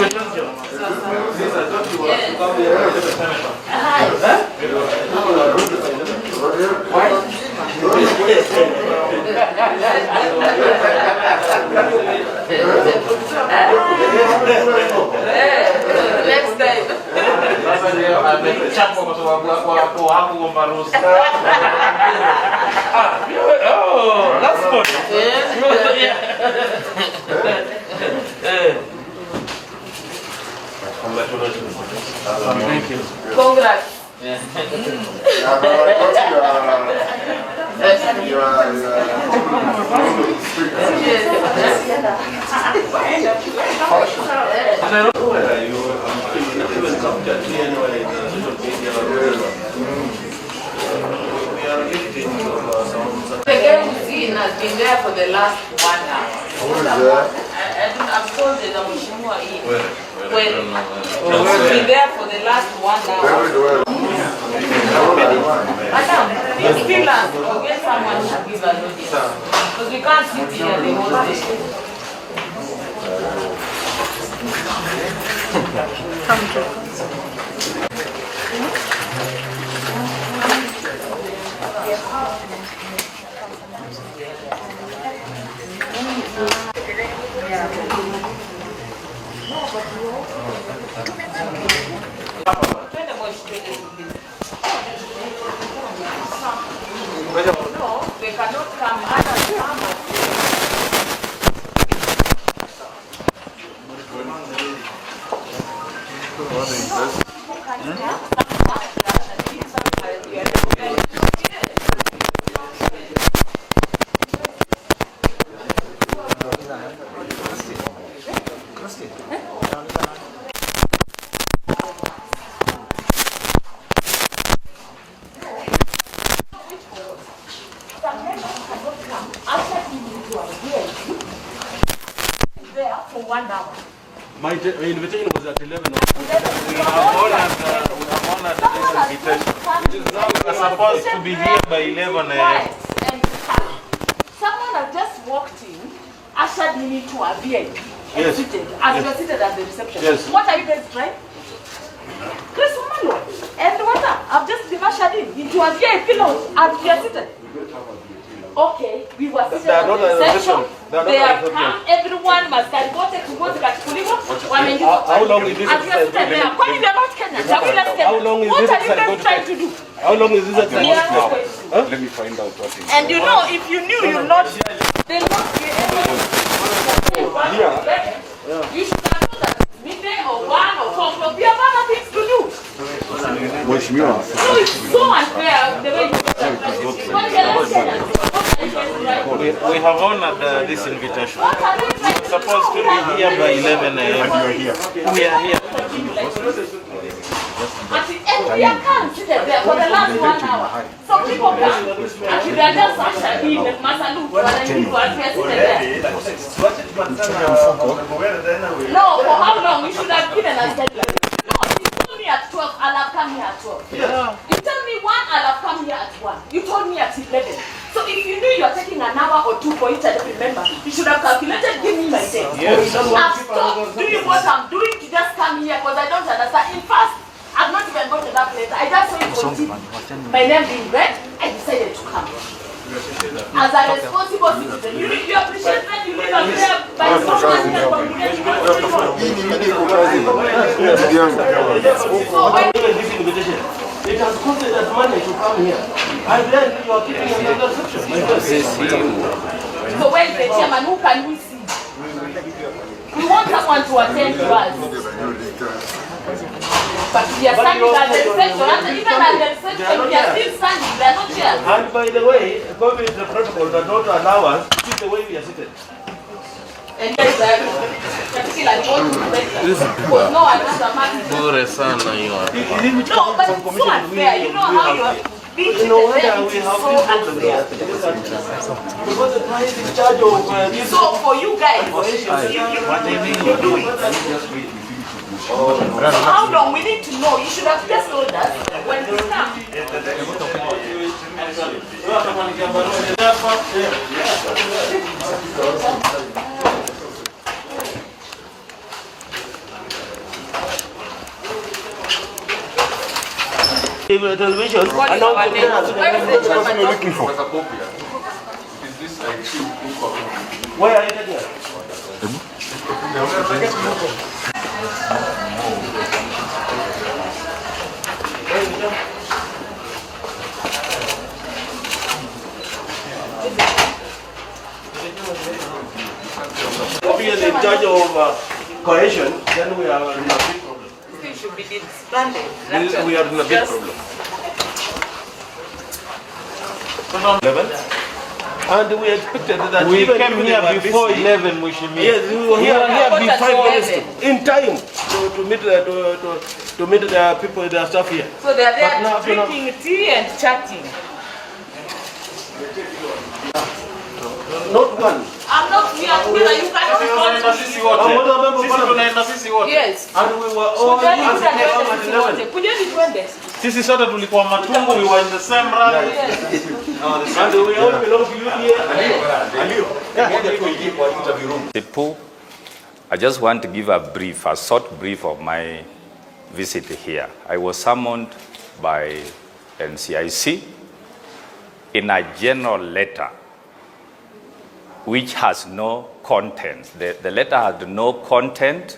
Oh, that's good. Thank you. Congrats. The girl who's seen has been there for the last 1 hour. I'm told that I'm been there for the last 1 hour. Madam, please fill us or get someone to give us notice. Because we can't sit here the whole day. No, they cannot come out of for 1 hour. My invitation was at 11. We have honored the invitation. It is now supposed to be here by 11 a.m. Someone has just walked in, ushered me into a VIP, and Yes. seated, as you are seated at the reception. Yes. What are you guys trying? Chris Omanga, and what? I've just been ushered into a VIP lounge, and you are seated. Okay, we were seated at the reception. They have come, everyone must have got to go to Katuliwa. How long is this? And you are seated there. Why are you not Kenyan? Have you left Kenya? How long is What this are you guys trying to do? How long is this at We are not going to. Let me find out what is. And you know, if you knew you'll not, they'll not be able to. You should have known that midday or 1 or 4 o'clock, we have other things to do. So it's so unfair the way you do that. We have honored this invitation. We're supposed to be here by 11 a.m. You are here. We are here. And we are come seated there for the last 1 hour. So people come, and we are just ushered in the Masalu, and we are seated there. No, for how long? You should have given us deadline. No, you told me at 12, I'll have come here at 12. Yeah. You told me 1, I'll have come here at 1. You told me at 11. So if you knew you are taking an hour or 2 for each other, remember, you should have calculated, give me my day. Yes. I've stopped doing what I'm doing to just come here because I don't understand. In fact, I've not even gone to that place. I just saw it on TV. My name being read, I decided to come. As a responsible citizen, you appreciate that you live up there by someone here communicating. So when This invitation, it has costed us money to come here. And then you are keeping another section. so when the chairman, who can we see? We want someone to attend to us. But we are standing at the reception, and even at the reception, we are still standing, we are not here. And by the way, COVID the protocol does not allow us to sit the way we are seated. And there is particularly what to because no one knows a man. No, but it's so unfair. You know how you are being treated there, it is so unfair. Because the client is in charge of this. So for you guys, you do it. So how long? We need to know. You should have just told us when we come. television. What is our name? Where is the chairman looking for? Is this like Where are you taking? Obviously, in charge of cohesion, then we are in a big problem. It should be disbanded. We are in a big problem. And we expected that we even came here before 11, Mushimi. Yes, we were here before 5 minutes in time to meet the people, the staff here. So they are there But now, drinking tea and chatting. Not one. I'm not here. You cannot call me. Yes. And we were So all then you at said 11. kujeni twende. Sisi sote tulikuwa Matungu, we were in the same rally. And we all belong to you here. People, I just want to give a short brief of my visit here. I was summoned by Ncic in a general letter which has no content. The letter had no content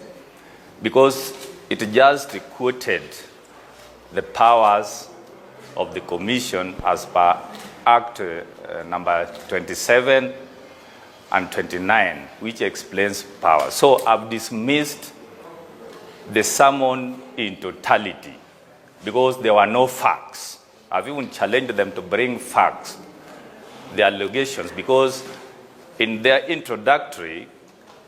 because it just quoted the powers of the Commission as per Act number 27 and 29, which explains power. So I've dismissed the summon in totality because there were no facts. I've even challenged them to bring facts, the allegations, because in their introductory,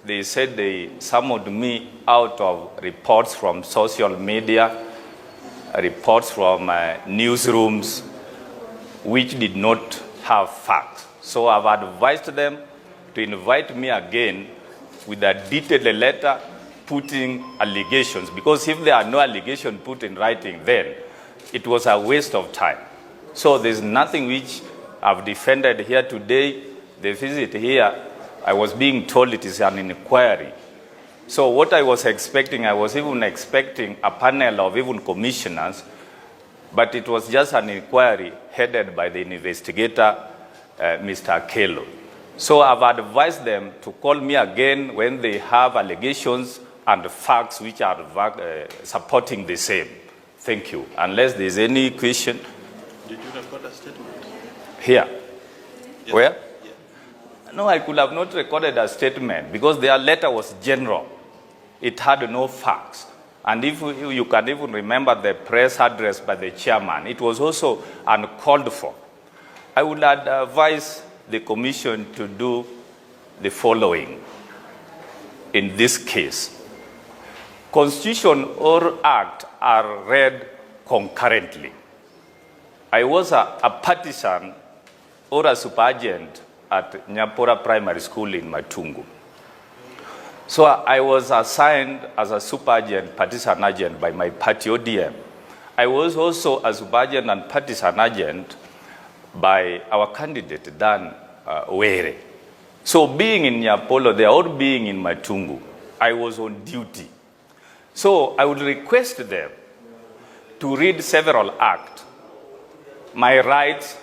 they said they summoned me out of reports from social media, reports from newsrooms, which did not have facts. So I've advised them to invite me again with a detailed letter putting allegations, because if there are no allegations put in writing, then it was a waste of time. So there's nothing which I've defended here today. The visit here, I was being told it is an inquiry. So what I was expecting, I was even expecting a panel of even commissioners, but it was just an inquiry headed by the investigator, Mr. Kello. So I've advised them to call me again when they have allegations and facts which are supporting the same. Thank you. Unless there's any question. Did you record a statement? Here. Yes. Where? No, I could have not recorded a statement because their letter was general. It had no facts. And if you can even remember the press address by the chairman, it was also uncalled for. I would advise the commission to do the following in this case. Constitution or act are read concurrently. I was a partisan or a superagent at Nyapora Primary School in Matungu. So I was assigned as a superagent, partisan agent by my party ODM. I was also a superagent and partisan agent by our candidate, Dan Were. So being in Nyapolo, they are all being in Matungu, I was on duty. So I would request them to read several acts. My rights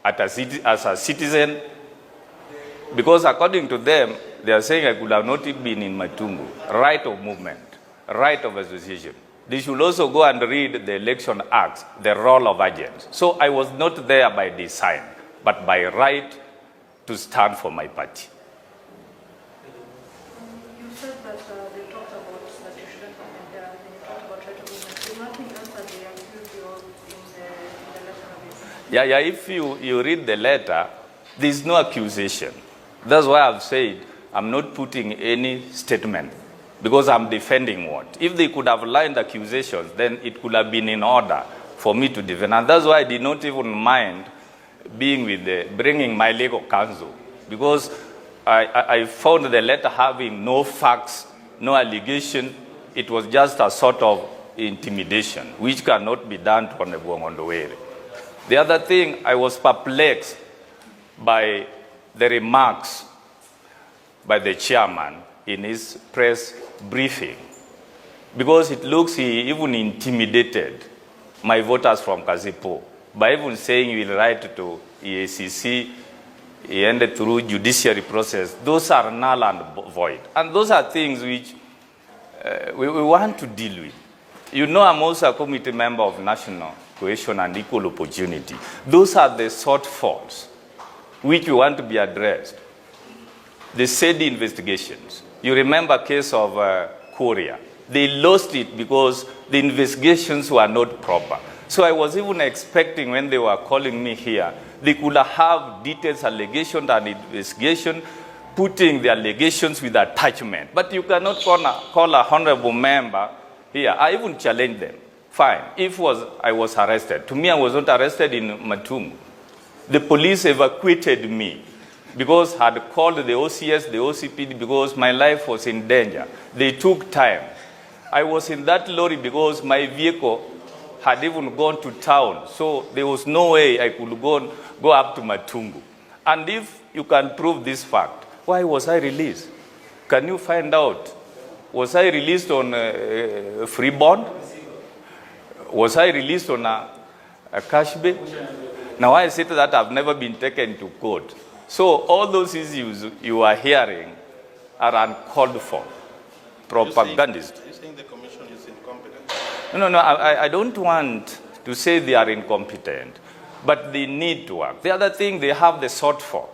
as a citizen, because according to them, they are saying I could have not been in Matungu. Right of movement, right of association. They should also go and read the election acts, the role of agents. So I was not there by design, but by right to stand for my party. You said that they talked about that you shouldn't have been there, and you talked about right of movement. There's nothing else that they accused you of in the letter of it. Yeah, if you read the letter, there's no accusation. That's why I've said I'm not putting any statement, because I'm defending what? If they could have lined accusations, then it could have been in order for me to defend. And that's why I did not even mind being with bringing my legal counsel, because I found the letter having no facts, no allegation. It was just a sort of intimidation, which cannot be done to Onewere. The other thing, I was perplexed by the remarks by the chairman in his press briefing, because it looks he even intimidated my voters from Kasipo by even saying you will write to EACC, and through judiciary process. Those are null and void. And those are things which we want to deal with. You know, I'm also a committee member of National Cohesion and Equal Opportunity. Those are the shortfalls which we want to be addressed. The SEDI investigations. You remember case of Korea. They lost it because the investigations were not proper. So I was even expecting when they were calling me here, they could have detailed allegations and investigation, putting the allegations with attachment. But you cannot call a honorable member here. I even challenged them. Fine. If I was arrested. To me, I was not arrested in Matungu. The police evacuated me because I had called the OCS, the OCPD, because my life was in danger. They took time. I was in that lorry because my vehicle had even gone to town. So there was no way I could go up to Matungu. And if you can prove this fact, why was I released? Can you find out? Was I released on a free bond? Was I released on a cash bail? Now I said that I've never been taken to court. So all those issues you are hearing are uncalled for. Propagandist. You're saying the commission is incompetent? No, I don't want to say they are incompetent, but they need to work. The other thing, they have the shortfall.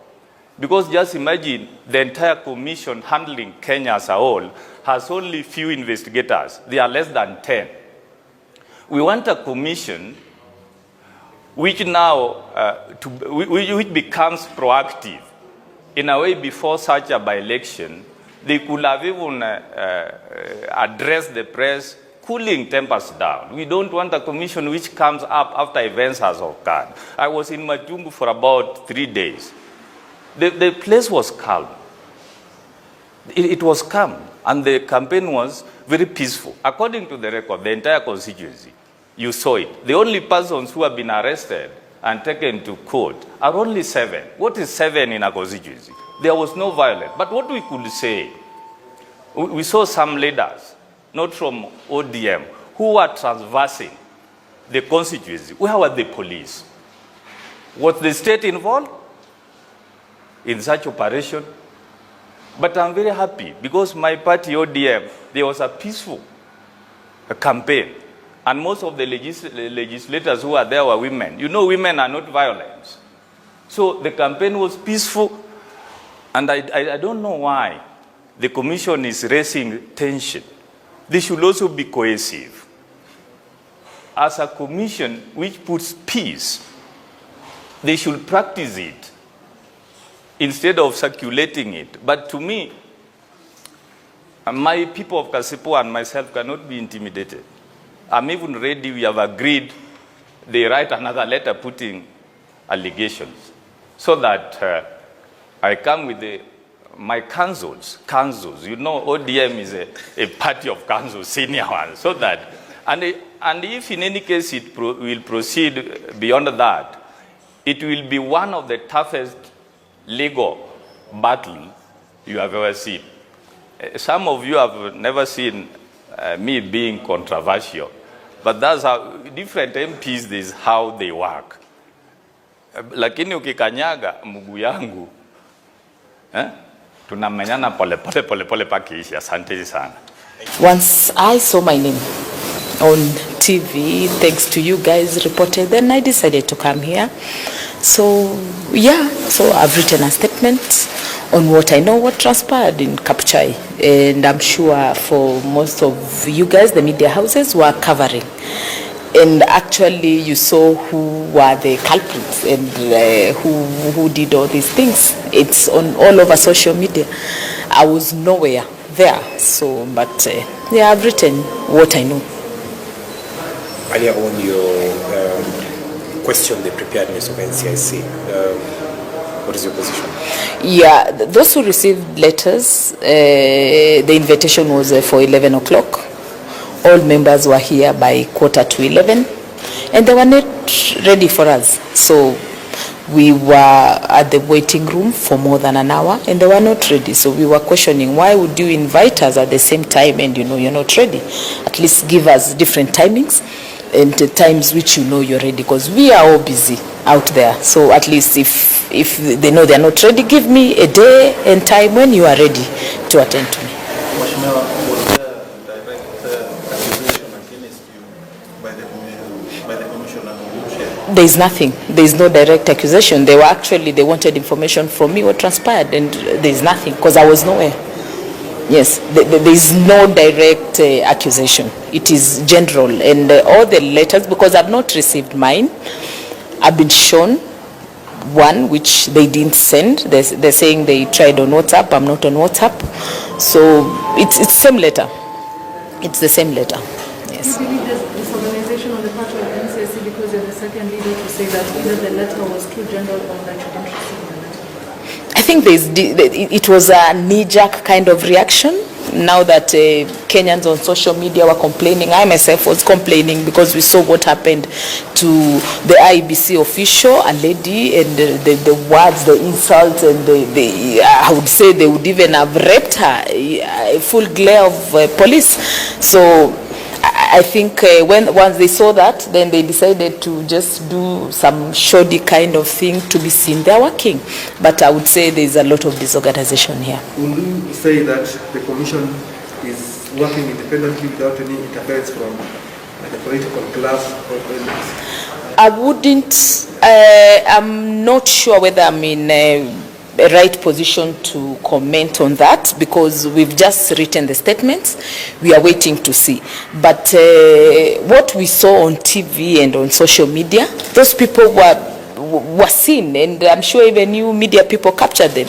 Because just imagine the entire commission handling Kenya as a whole has only few investigators. They are less than 10. We want a commission which now, which becomes proactive. In a way, before such a by-election, they could have even addressed the press, cooling tempers down. We don't want a commission which comes up after events has occurred. I was in Matungu for about 3 days. The place was calm. It was calm, and the campaign was very peaceful. According to the record, the entire constituency, you saw it. The only persons who have been arrested and taken to court are only 7. What is 7 in a constituency? There was no violence. But what we could say, we saw some leaders, not from ODM, who were transversing the constituency. Where were the police? Was the state involved in such operation? But I'm very happy because my party, ODM, there was a peaceful campaign. And most of the legislators who are there were women. You know, women are not violent. So the campaign was peaceful. And I don't know why the commission is raising tension. They should also be cohesive. As a commission which puts peace, they should practice it instead of circulating it. But to me, my people of Kasipo and myself cannot be intimidated. I'm even ready, we have agreed, they write another letter putting allegations so that I come with my councils. You know, ODM is a party of councils, senior ones, so that, and if in any case it will proceed beyond that, it will be one of the toughest legal battles you have ever seen. Some of you have never seen me being controversial, but that's how different MPs, this is how they work. Lakini ukikanyaga mguu yangu, tunamenyana pole pole pakiisha. Asante sana. Once I saw my name on TV, thanks to you guys reported, then I decided to come here. So yeah, so I've written a statement on what I know, what transpired in Kapuchai, and I'm sure for most of you guys, the media houses were covering. And actually, you saw who were the culprits and who did all these things. It's on all over social media. I was nowhere there, so but yeah, I've written what I know. Earlier on, you questioned the preparedness of Ncic. What is your position? Yeah, those who received letters, the invitation was for 11 o'clock. All members were here by 11:15, and they were not ready for us. So we were at the waiting room for more than an hour, and they were not ready. So we were questioning, why would you invite us at the same time and you know you're not ready? At least give us different timings. and the times which you know you're ready, because we are all busy out there. So at least if they know they're not ready, give me a day and time when you are ready to attend to me. Mheshimiwa, was there direct accusation against you by the commissioner who shared? There is nothing. There is no direct accusation. They wanted information from me what transpired, and there is nothing because I was nowhere. Yes, there is no direct accusation. It is general, and all the letters, because I've not received mine, I've been shown one which they didn't send. They're saying they tried on WhatsApp. I'm not on WhatsApp, so it's the same letter. It's the same letter. Yes. Do you believe there's disorganization on the part of NCIC because you're the second leader to say that either the letter was too general or that you didn't receive the letter? I think it was a knee-jerk kind of reaction. Now that Kenyans on social media were complaining, I myself was complaining because we saw what happened to the IEBC official, a lady, and the words, the insults, and I would say they would even have raped her, a full glare of police. So I think once they saw that, then they decided to just do some shoddy kind of thing to be seen they're working. But I would say there's a lot of disorganization here. Would you say that the commission is working independently without any interference from the political class or politics? I wouldn't, I'm not sure whether I'm in a right position to comment on that because we've just written the statements. We are waiting to see. But what we saw on TV and on social media, those people were seen, and I'm sure even you media people captured them.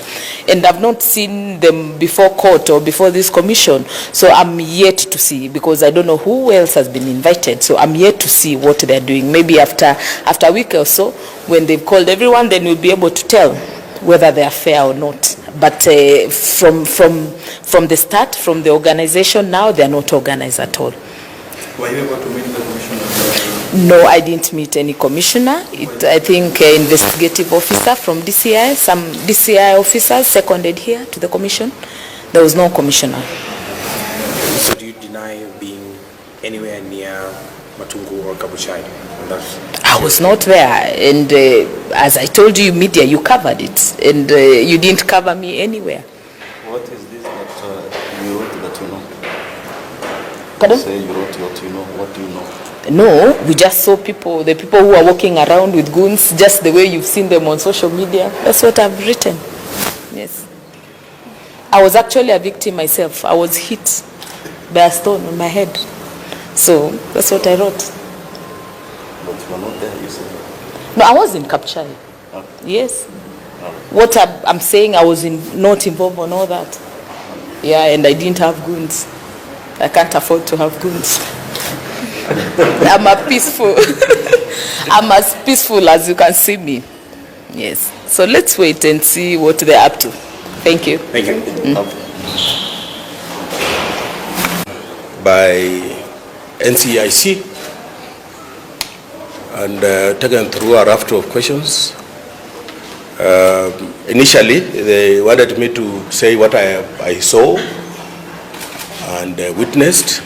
And I've not seen them before court or before this commission. So I'm yet to see, because I don't know who else has been invited. So I'm yet to see what they're doing. Maybe after a week or so, when they've called everyone, then we'll be able to tell whether they are fair or not. But from the start, from the organization now, they are not organized at all. Were you able to meet the commissioner? No, I didn't meet any commissioner. I think investigative officer from DCI, some DCI officers seconded here to the commission. There was no commissioner. So do you deny being anywhere near Matungu or Kabuchai? I was not there, and as I told you, media, you covered it, and you didn't cover me anywhere. What is this that you wrote that you know? Pardon? Say you wrote what you know. What do you know? No, we just saw people, the people who are walking around with guns, just the way you've seen them on social media. That's what I've written. Yes. I was actually a victim myself. I was hit by a stone on my head. So that's what I wrote. But you were not there, you said? No, I was in Kapchai. Okay. Yes. What I'm saying, I was not involved on all that. Yeah, and I didn't have guns. I can't afford to have guns. I'm as peaceful as you can see me. Yes. So let's wait and see what they're up to. Thank you. Thank you. By NCIC and taken through a raft of questions. Initially, they wanted me to say what I saw and witnessed.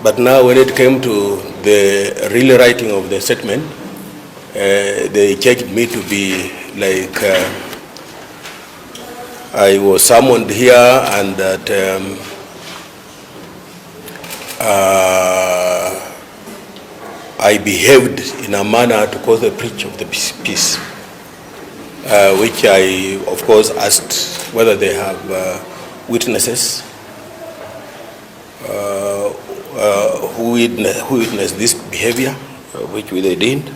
But now when it came to the real writing of the statement, they judged me to be like I was summoned here and that I behaved in a manner to cause a breach of the peace, which I, of course, asked whether they have witnesses who witnessed this behavior, which they didn't.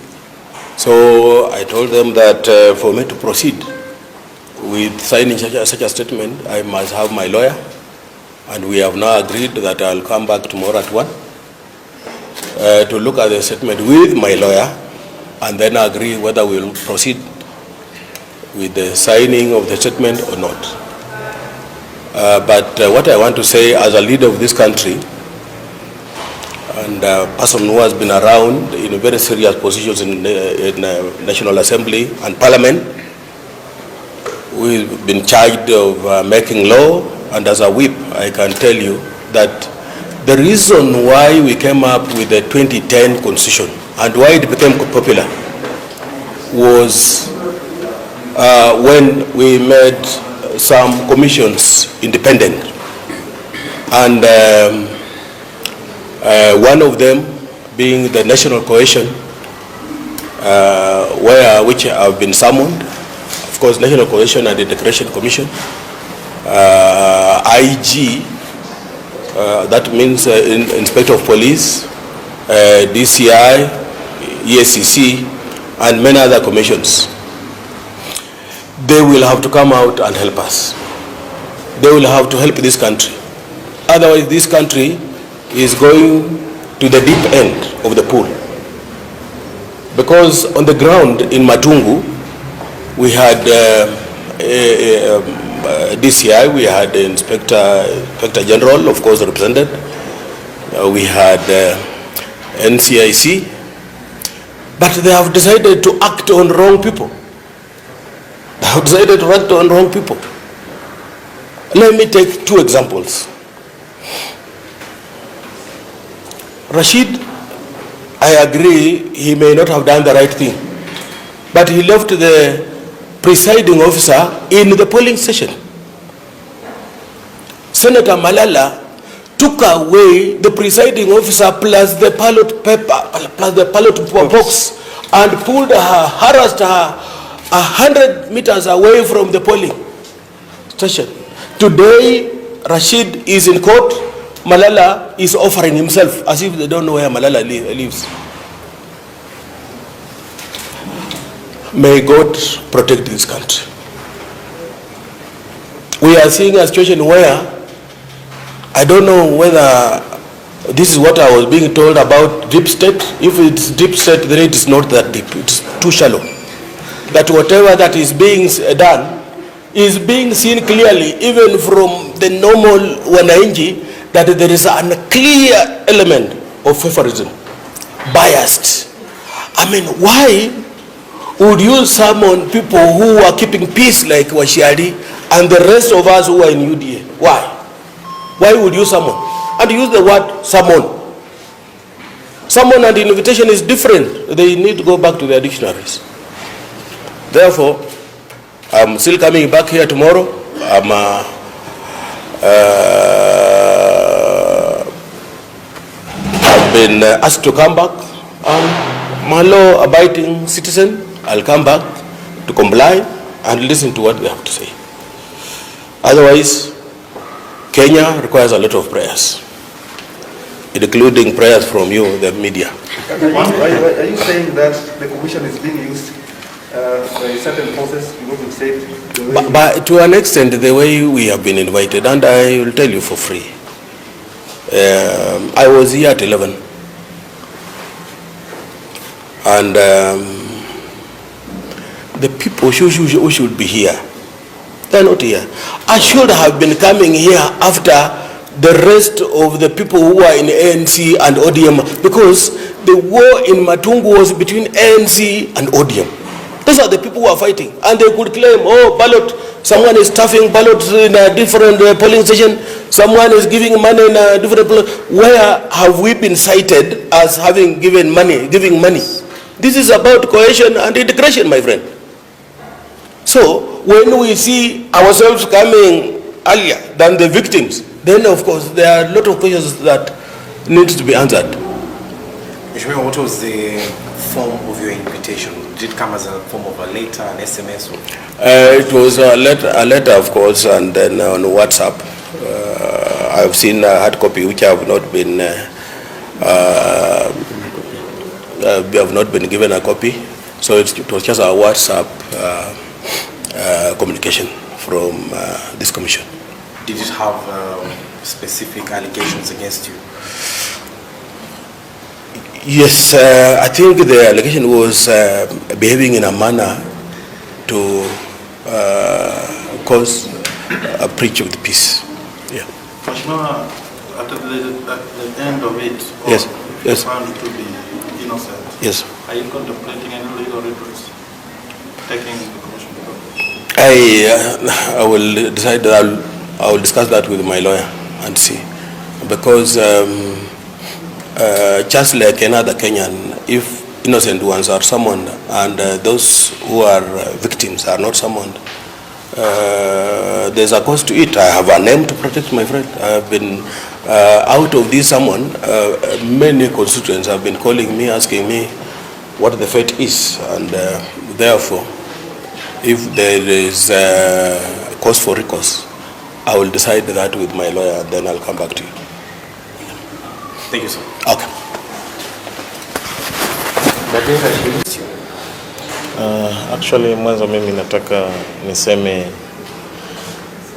So I told them that for me to proceed with signing such a statement, I must have my lawyer, and we have now agreed that I'll come back tomorrow at 1 to look at the statement with my lawyer and then agree whether we'll proceed with the signing of the statement or not. But what I want to say as a leader of this country and a person who has been around in very serious positions in National Assembly and Parliament, we've been charged of making law, and as a whip, I can tell you that the reason why we came up with the 2010 constitution and why it became popular was when we made some commissions independent, and one of them being the National Cohesion, which have been summoned, of course, National Cohesion and the Integration Commission, IG, that means Inspector of Police, DCI, ESCC, and many other commissions. They will have to come out and help us. They will have to help this country. Otherwise, this country is going to the deep end of the pool. Because on the ground in Matungu, we had DCI, we had the Inspector General, of course, represented. We had NCIC, but they have decided to act on wrong people. They have decided to act on wrong people. Let me take two examples. Rashid, I agree, he may not have done the right thing, but he left the presiding officer in the polling station. Senator Malala took away the presiding officer plus the ballot paper, plus the ballot box, and pulled her, harassed her 100 meters away from the polling station. Today, Rashid is in court. Malala is offering himself as if they don't know where Malala lives. May God protect this country. We are seeing a situation where I don't know whether this is what I was being told about deep state. If it's deep state, then it is not that deep. It's too shallow. That whatever that is being done is being seen clearly, even from the normal wananchi, that there is a clear element of favorism, biased. I mean, why would you summon people who are keeping peace like Washiari and the rest of us who are in UDA? Why? Why would you summon? And use the word summon. Summon and invitation is different. They need to go back to their dictionaries. Therefore, I'm still coming back here tomorrow. I've been asked to come back. I'm a law-abiding citizen. I'll come back to comply and listen to what they have to say. Otherwise, Kenya requires a lot of prayers, including prayers from you, the media. Are you saying that the commission is being used by certain forces? Because you said but to an extent, the way we have been invited, and I will tell you for free. I was here at 11, and the people who should be here, they're not here. I should have been coming here after the rest of the people who are in ANC and ODM, because the war in Matungu was between ANC and ODM. Those are the people who are fighting, and they could claim, oh, ballot, someone is stuffing ballots in a different polling station, someone is giving money in a different polling. Where have we been cited as having given money, giving money? This is about cohesion and integration, my friend. So when we see ourselves coming earlier than the victims, then of course there are a lot of questions that need to be answered. What was the form of your invitation? Did it come as a form of a letter, an SMS? Or? It was a letter, of course, and then on WhatsApp. I've seen a hard copy which have not been given a copy. So it was just a WhatsApp communication from this commission. Did it have specific allegations against you? Yes, I think the allegation was behaving in a manner to cause a breach of the peace. Yeah. Mheshimiwa, at the end of it, yes, yes, found to be innocent. Yes. Are you contemplating any legal redress? Taking the commission? I will decide that I will discuss that with my lawyer and see. because just like another Kenyan, if innocent ones are summoned and those who are victims are not summoned, there's a cost to it. I have a name to protect, my friend. I have been out of this summon. Many constituents have been calling me, asking me what the fate is, and therefore, if there is cause for recourse, I will decide that with my lawyer, and then I'll come back to you. Thank you, sir. Okay. Actually, mwanzo mimi nataka niseme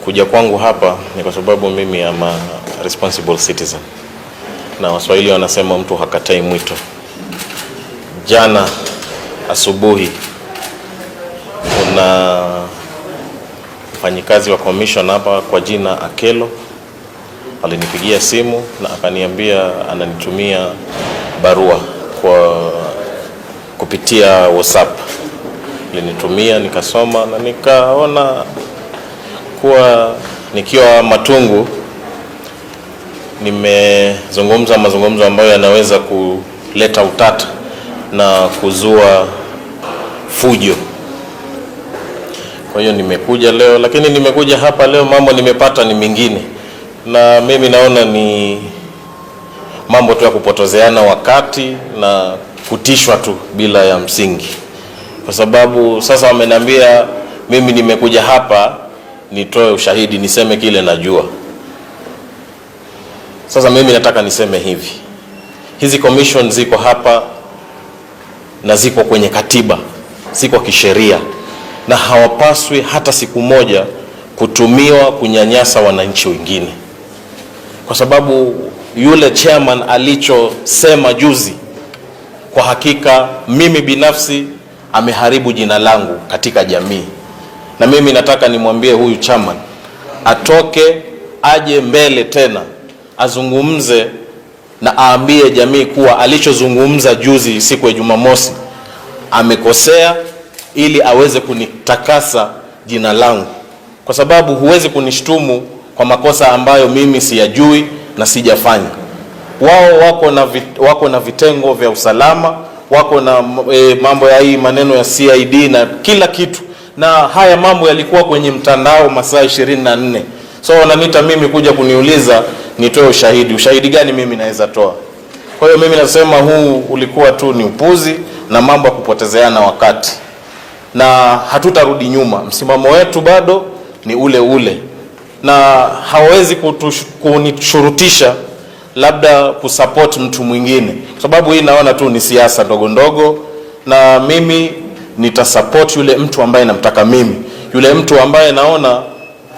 kuja kwangu hapa ni kwa sababu mimi am a responsible citizen. Na Waswahili wanasema mtu hakatai mwito. Jana asubuhi kuna mfanyikazi wa commission hapa kwa jina Akelo alinipigia simu na akaniambia ananitumia barua kwa kupitia WhatsApp. Alinitumia nikasoma na nikaona kuwa nikiwa Matungu nimezungumza mazungumzo ambayo yanaweza kuleta utata na kuzua fujo. Kwa hiyo nimekuja leo, lakini nimekuja hapa leo mambo nimepata ni mengine. Na mimi naona ni mambo tu ya kupotozeana wakati na kutishwa tu bila ya msingi. Kwa sababu sasa wameniambia mimi nimekuja hapa nitoe ushahidi, niseme kile najua. Sasa mimi nataka niseme hivi. Hizi commission ziko hapa na ziko kwenye katiba, ziko kisheria, na hawapaswi hata siku moja kutumiwa kunyanyasa wananchi wengine. Kwa sababu yule chairman alichosema juzi, kwa hakika mimi binafsi ameharibu jina langu katika jamii. Na mimi nataka nimwambie huyu chairman atoke, aje mbele tena azungumze na aambie jamii kuwa alichozungumza juzi siku ya Jumamosi amekosea, ili aweze kunitakasa jina langu. Kwa sababu huwezi kunishtumu kwa makosa ambayo mimi siyajui na sijafanya. Wao wako na vitengo vya usalama, wako na mambo ya hii maneno ya CID na kila kitu. Na haya mambo yalikuwa kwenye mtandao masaa 24. So wananiita mimi kuja kuniuliza nitoe ushahidi. Ushahidi gani mimi naweza toa? Kwa hiyo mimi nasema huu ulikuwa tu ni upuzi na mambo ya kupotezeana wakati. Na hatutarudi nyuma. Msimamo wetu bado ni ule ule. Na hawezi kunishurutisha labda kusupport mtu mwingine. Kwa sababu hii naona tu ni siasa ndogo ndogo, na mimi nitasupport yule mtu ambaye namtaka mimi. Yule mtu ambaye naona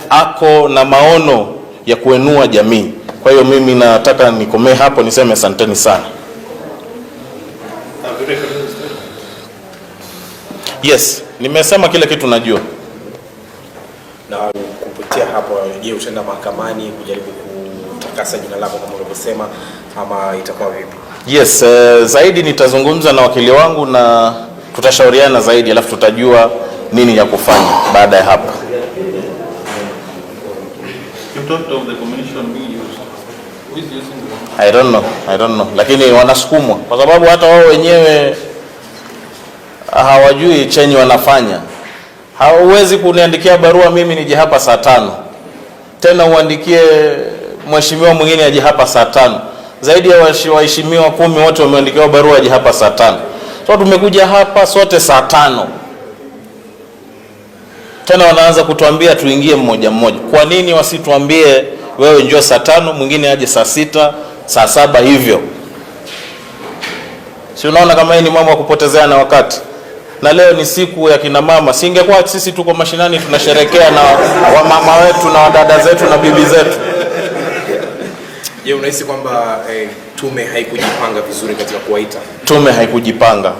ako na maono ya kuenua jamii. Kwa hiyo mimi nataka nikomee hapo, niseme asanteni sana. Yes, nimesema kile kitu najua. Na kupitia hapo, je, utaenda mahakamani kujaribu kutakasa jina lako kama ulivyosema, ama itakuwa vipi? Yes, zaidi nitazungumza na wakili wangu na tutashauriana zaidi, alafu tutajua nini ya kufanya baada ya hapa. You talked of the commission being used. Who is using the one? I don't know. Lakini wanasukumwa kwa sababu hata wao wenyewe hawajui chenye wanafanya. Hauwezi kuniandikia barua mimi nije hapa saa 5. Tena uandikie mheshimiwa mwingine aje hapa saa 5. Zaidi ya waheshimiwa 10 wote wameandikiwa barua aje hapa saa 5. So tumekuja hapa sote saa 5. Tena wanaanza kutuambia tuingie mmoja mmoja. Kwa nini wasituambie wewe njoo saa 5, mwingine aje saa 6, saa 7 hivyo? Si unaona kama hii ni mambo ya kupotezeana wakati? Na leo ni siku ya kina mama. Singekuwa sisi tuko mashinani tunasherekea na wamama wetu na wadada zetu na bibi zetu. Je, unahisi kwamba tume haikujipanga vizuri katika kuwaita? Tume haikujipanga.